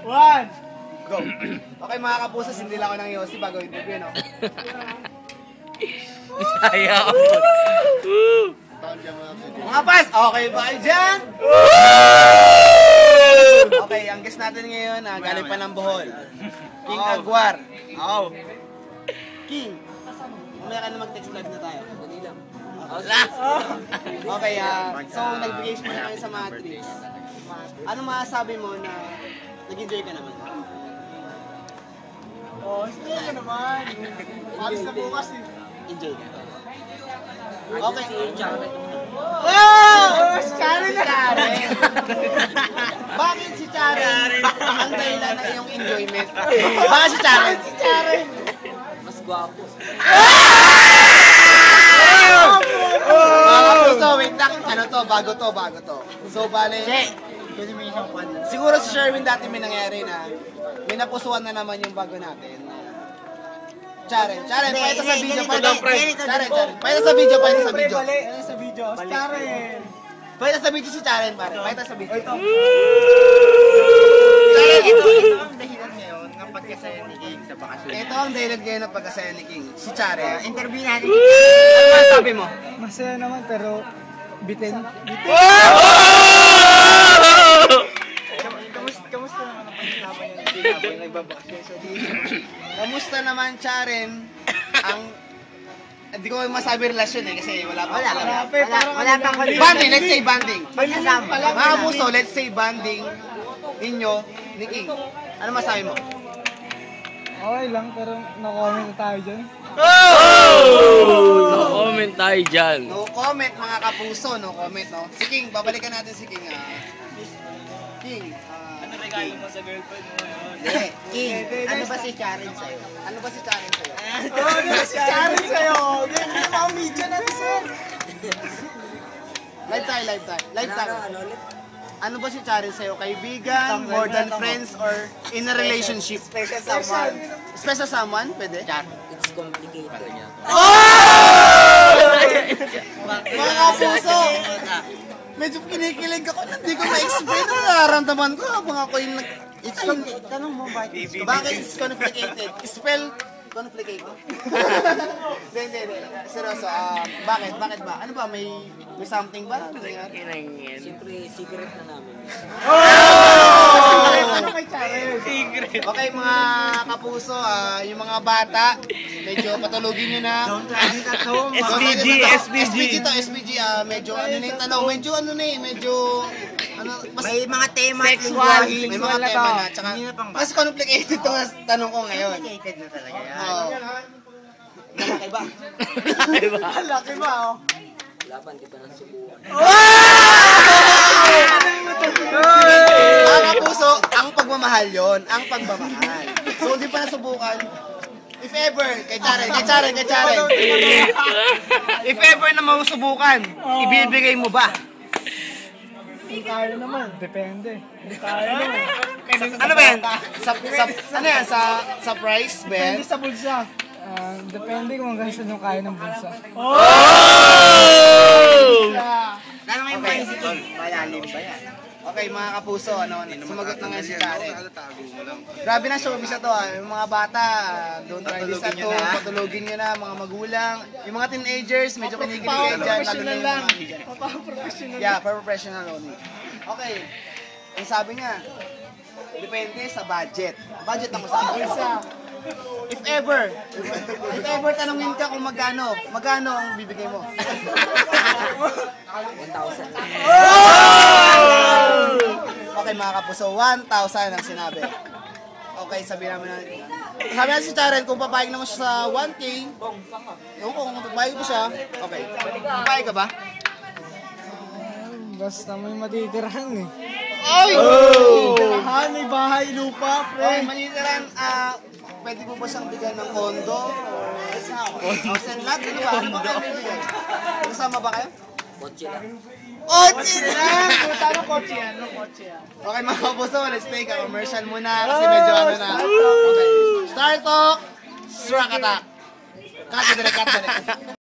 1, go. Okay mga kapusas, hindi lang ako ng Yossi bago interview, no? Ayaw. Mga pas, okay ba kayo dyan? Okay, ang guest natin ngayon, galing pa ng Bohol. King Agwar. Oo. King, mamaya ka na mag-text live na tayo. Okay, so nagbigay siya na kayo sa Matrix. Ano masasabi mo na nag-enjoy ka naman? sige ka naman. Alis na bukas eh. Enjoy ka? Okay. Si Charen na! Bakit si Charen ang dahilan ng iyong enjoyment? Bakit si Charen? Si Charen! Mas gwapo. Mga puso, wait lang. Ano to? Bago to. So, bale... Siguro si Sherwin dati may nangyari na may napusuan na naman yung bago natin. Charen, pakita sa video. Charen. Pakita sa video. Ano sa video? Si Charen! Pakita sa video si Charen, pare. Pakita sa video. Ito. Charen, Ito ang dahilan ngayon ng pagkasaya ni King sa bakasyon. ito ang dahilan ngayon ng pagkasaya ni King. Si Charen. Interview natin. Ano masabi mo? Masaya naman pero bitin. Kamusta naman ang pagkasama niya habang nagbabakasyon sa dito? Kamusta naman, Charen? Hindi ko masabi relasyon kasi wala pa. Wala pang Banding, let's say banding. Pagsasama. Mga puso, let's say banding ninyo ni King. Ano masabi mo? Okay lang pero na-comment na tayo dyan. No-comment tayo dyan. No comment mga kapuso, no comment, no? Si King, babalikan natin si King. King, Ano regalo mo sa girlfriend mo? King, ano ba si Charen sa'yo? ano ba si Charen sa'yo? Si Charen sa'yo! Hindi pa ang media natin, sir! Live tayo. Ano ba si Charen sa'yo? Kaibigan, more than friends, or in a relationship? Special Special someone? Pwede? It's complicated. Mga kapuso! Medyo kinikilig ako na hindi ko ma-explain ang nararamdaman ko habang ako yung Tanong mo bakit? Bakit it's complicated? Spell complicated? Hindi. Seryoso, bakit ba? Ano ba? May something ba? Siyempre, secret na namin. Ano kay Charen? Okay mga kapuso, yung mga bata, medyo patulogin nyo na. SPG to, medyo ano na yung tanong, May mga tema at sexual, lingwahe. may mga tema na, tsaka Hindi na pang mas complicated to tanong ko ngayon. complicated na talaga yan. Oo. Malaki ba? Laki ba, oh? Laban, di pa nasubukan. Mga kapuso, ang pagmamahal yon, ang pagmamahal. So, hindi pa nasubukan. If ever, kay Charen. If ever na masubukan, ibibigay mo ba? Hindi kaya naman. Depende. Hindi kaya naman. Ano ba yan? Ano yan? Sa price ba yan? Depende sa bulsa. Depende kung hanggang saan yung kaya ng bulsa. Tanong yung okay. Si King, malalim ba yan? Okay, mga kapuso, sumagot na nga si Charen. Grabe na showbiz na to, Yung mga bata, don't try this at home, patulogin nyo na, mga magulang. Yung mga teenagers, medyo kinikilig kayo dyan, lalo na yung mga... Professional. Yeah, professional only. Okay, ang sabi niya, depende sa budget. Budget ang masabi. If ever tanungin ka kung magkano ang bibigay mo? 1,000 lang. Okay mga kapuso, 1,000 ang sinabi. Okay, sabi namin na si Charen, kung papayag naman siya sa 1K, kung papayag mo siya, okay. Papayag ka ba? Basta may matitirahan eh. Ay! Tirahan, may bahay, lupa, Okay, pre. manitiran, pwede mo ba siyang bigyan ng kondo? House and lot? Ano ba? Ano ba kayo bibigay? Kasama ba kayo? Kotse lang. Kotse lang! Anong kotse yan? Okay mga kapuso, let's take a commercial muna kasi medyo ano na. Okay. Star Talk, Struck Attack. Cut direct.